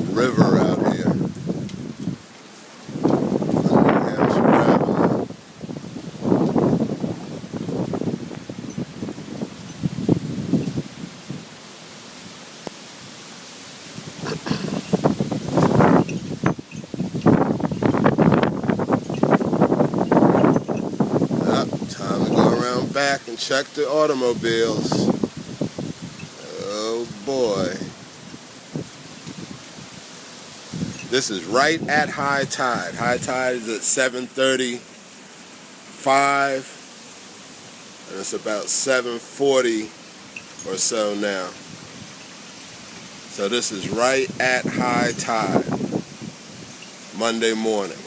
little river out here. Time to go around back and check the automobiles. Oh boy. This is right at high tide. High tide is at 7:35, and it's about 7:40 or so now. So this is right at high tide, Monday morning.